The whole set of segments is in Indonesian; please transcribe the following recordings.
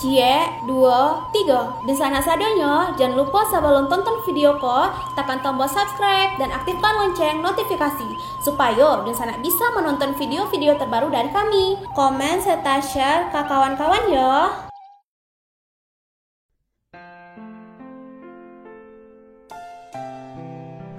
Cie, 2, 3. Dan sana sadanya, jangan lupa sebelum tonton video ko, tekan tombol subscribe dan aktifkan lonceng notifikasi supaya dan sana bisa menonton video-video terbaru dari kami. Komen serta share ke kawan-kawan ya.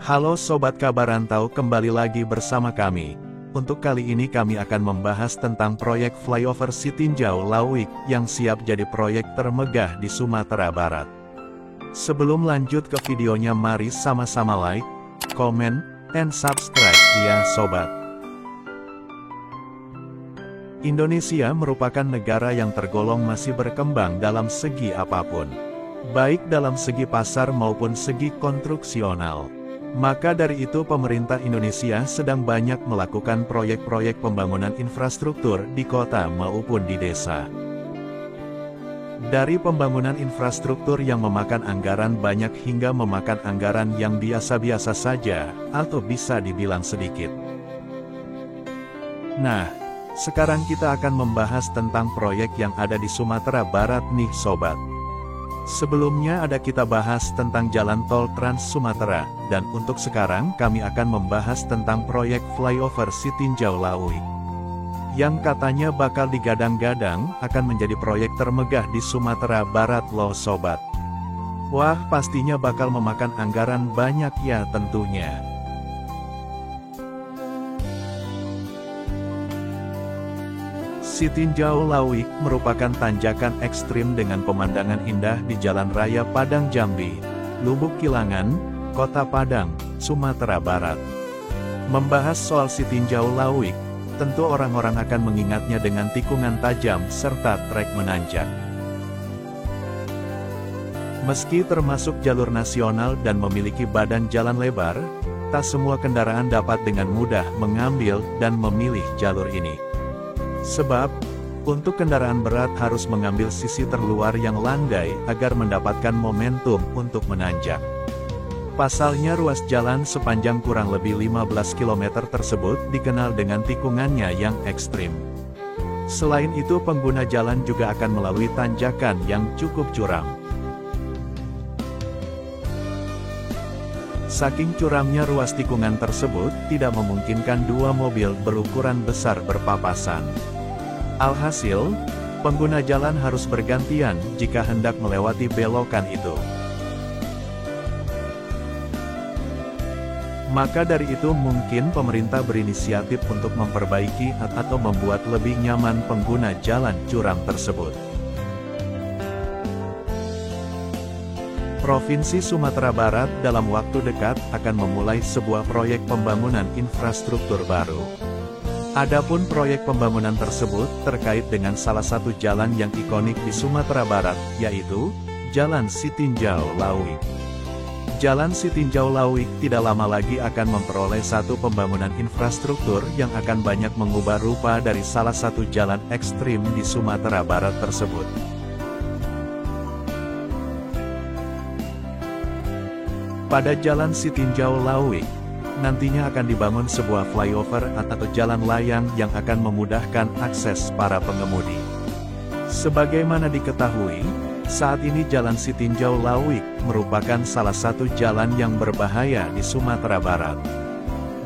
Halo Sobat Kabar Rantau, kembali lagi bersama kami. Untuk kali ini kami akan membahas tentang proyek flyover Sitinjau Lawik yang siap jadi proyek termegah di Sumatera Barat. Sebelum lanjut ke videonya, mari sama-sama like, comment, and subscribe ya Sobat. Indonesia merupakan negara yang tergolong masih berkembang dalam segi apapun, baik dalam segi pasar maupun segi konstruksional. Maka dari itu pemerintah Indonesia sedang banyak melakukan proyek-proyek pembangunan infrastruktur di kota maupun di desa. Dari pembangunan infrastruktur yang memakan anggaran banyak hingga memakan anggaran yang biasa-biasa saja, atau bisa dibilang sedikit. Nah, sekarang kita akan membahas tentang proyek yang ada di Sumatera Barat nih Sobat. Sebelumnya kita bahas tentang jalan tol Trans Sumatera, dan untuk sekarang kami akan membahas tentang proyek flyover Sitinjau Lawik, yang katanya bakal digadang-gadang akan menjadi proyek termegah di Sumatera Barat loh Sobat. Wah, pastinya bakal memakan anggaran banyak ya tentunya. Sitinjau Lawik merupakan tanjakan ekstrim dengan pemandangan indah di Jalan Raya Padang Jambi, Lubuk Kilangan, Kota Padang, Sumatera Barat. Membahas soal Sitinjau Lawik, tentu orang-orang akan mengingatnya dengan tikungan tajam serta trek menanjak. Meski termasuk jalur nasional dan memiliki badan jalan lebar, tak semua kendaraan dapat dengan mudah mengambil dan memilih jalur ini. Sebab, untuk kendaraan berat harus mengambil sisi terluar yang landai agar mendapatkan momentum untuk menanjak. Pasalnya ruas jalan sepanjang kurang lebih 15 km tersebut dikenal dengan tikungannya yang ekstrim. Selain itu pengguna jalan juga akan melalui tanjakan yang cukup curam. Saking curamnya ruas tikungan tersebut, tidak memungkinkan dua mobil berukuran besar berpapasan. Alhasil, pengguna jalan harus bergantian jika hendak melewati belokan itu. Maka dari itu mungkin pemerintah berinisiatif untuk memperbaiki atau membuat lebih nyaman pengguna jalan curam tersebut. Provinsi Sumatera Barat dalam waktu dekat akan memulai sebuah proyek pembangunan infrastruktur baru. Adapun proyek pembangunan tersebut terkait dengan salah satu jalan yang ikonik di Sumatera Barat, yaitu Jalan Sitinjau Lawik. Jalan Sitinjau Lawik tidak lama lagi akan memperoleh satu pembangunan infrastruktur yang akan banyak mengubah rupa dari salah satu jalan ekstrim di Sumatera Barat tersebut. Pada Jalan Sitinjau Lawik, nantinya akan dibangun sebuah flyover atau jalan layang yang akan memudahkan akses para pengemudi. Sebagaimana diketahui, saat ini Jalan Sitinjau Lawik merupakan salah satu jalan yang berbahaya di Sumatera Barat.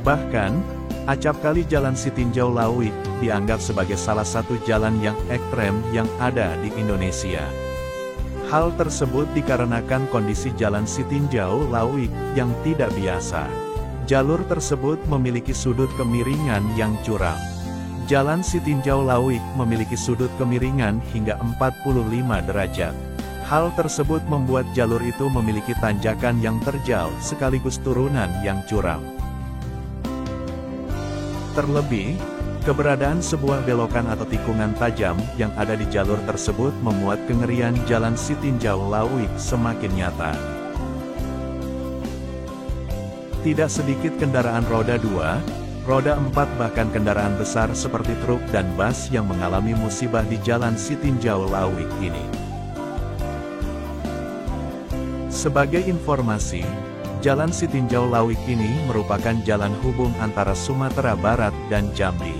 Bahkan, acapkali Jalan Sitinjau Lawik dianggap sebagai salah satu jalan yang ekstrem yang ada di Indonesia. Hal tersebut dikarenakan kondisi Jalan Sitinjau Lawik yang tidak biasa. Jalur tersebut memiliki sudut kemiringan yang curam. Jalan Sitinjau Lawik memiliki sudut kemiringan hingga 45 derajat. Hal tersebut membuat jalur itu memiliki tanjakan yang terjal sekaligus turunan yang curam. Terlebih, keberadaan sebuah belokan atau tikungan tajam yang ada di jalur tersebut membuat kengerian Jalan Sitinjau Lawik semakin nyata. Tidak sedikit kendaraan roda 2, roda 4 bahkan kendaraan besar seperti truk dan bus yang mengalami musibah di Jalan Sitinjau Lawik ini. Sebagai informasi, Jalan Sitinjau Lawik ini merupakan jalan hubung antara Sumatera Barat dan Jambi.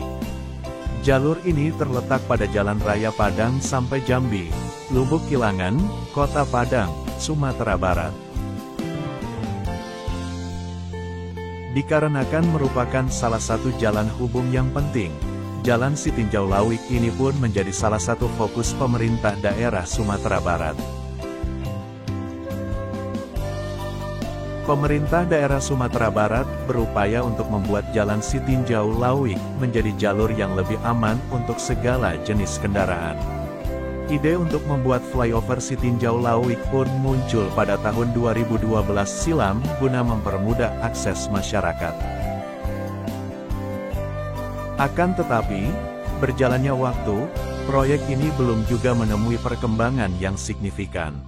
Jalur ini terletak pada Jalan Raya Padang sampai Jambi, Lubuk Kilangan, Kota Padang, Sumatera Barat. Dikarenakan merupakan salah satu jalan hubung yang penting, Jalan Sitinjau Lawik ini pun menjadi salah satu fokus pemerintah daerah Sumatera Barat. Pemerintah daerah Sumatera Barat berupaya untuk membuat Jalan Sitinjau Lawik menjadi jalur yang lebih aman untuk segala jenis kendaraan. Ide untuk membuat flyover Sitinjau Lawik pun muncul pada tahun 2012 silam guna mempermudah akses masyarakat. Akan tetapi, berjalannya waktu, proyek ini belum juga menemui perkembangan yang signifikan.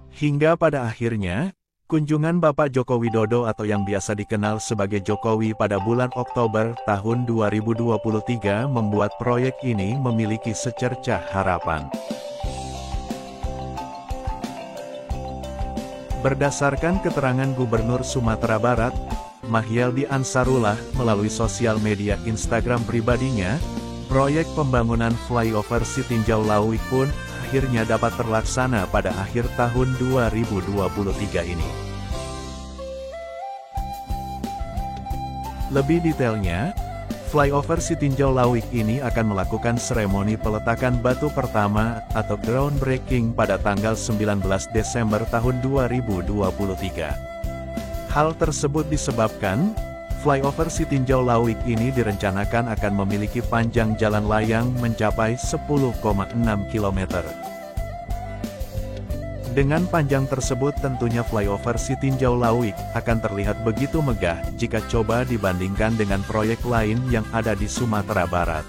Hingga pada akhirnya, kunjungan Bapak Joko Widodo atau yang biasa dikenal sebagai Jokowi pada bulan Oktober tahun 2023 membuat proyek ini memiliki secercah harapan. Berdasarkan keterangan Gubernur Sumatera Barat, Mahyeldi Ansarullah melalui sosial media Instagram pribadinya, proyek pembangunan flyover Sitinjau Lawik pun akhirnya dapat terlaksana pada akhir tahun 2023 ini. Lebih detailnya, flyover Sitinjau Lawik ini akan melakukan seremoni peletakan batu pertama atau groundbreaking pada tanggal 19 Desember tahun 2023. Hal tersebut disebabkan, flyover Sitinjau Lawik ini direncanakan akan memiliki panjang jalan layang mencapai 10,6 km. Dengan panjang tersebut tentunya flyover Sitinjau Lawik akan terlihat begitu megah jika coba dibandingkan dengan proyek lain yang ada di Sumatera Barat.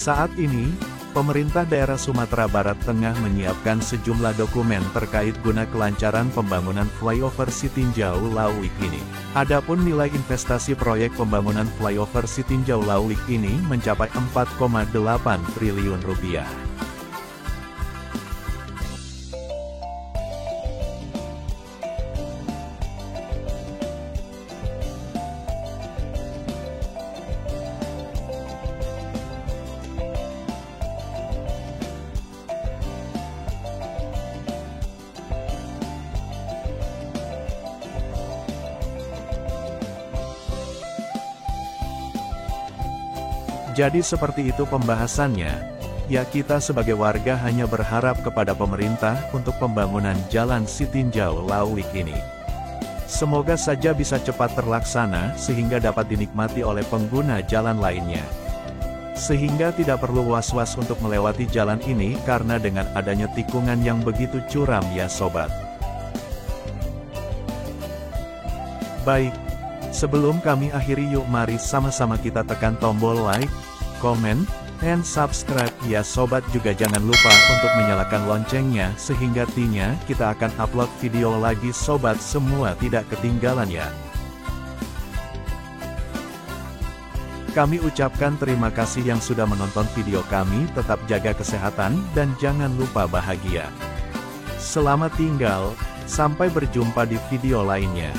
Saat ini, pemerintah daerah Sumatera Barat tengah menyiapkan sejumlah dokumen terkait guna kelancaran pembangunan flyover Sitinjau Lawik ini. Adapun nilai investasi proyek pembangunan flyover Sitinjau Lawik ini mencapai 4,8 triliun rupiah. Jadi seperti itu pembahasannya, ya kita sebagai warga hanya berharap kepada pemerintah untuk pembangunan Jalan Sitinjau Lawik ini. Semoga saja bisa cepat terlaksana sehingga dapat dinikmati oleh pengguna jalan lainnya. Sehingga tidak perlu was-was untuk melewati jalan ini karena dengan adanya tikungan yang begitu curam ya sobat. Baik. Sebelum kami akhiri yuk mari sama-sama kita tekan tombol like, komen, and subscribe ya sobat, juga jangan lupa untuk menyalakan loncengnya sehingga nantinya kita akan upload video lagi sobat semua tidak ketinggalan ya. Kami ucapkan terima kasih yang sudah menonton video kami, tetap jaga kesehatan dan jangan lupa bahagia. Selamat tinggal, sampai berjumpa di video lainnya.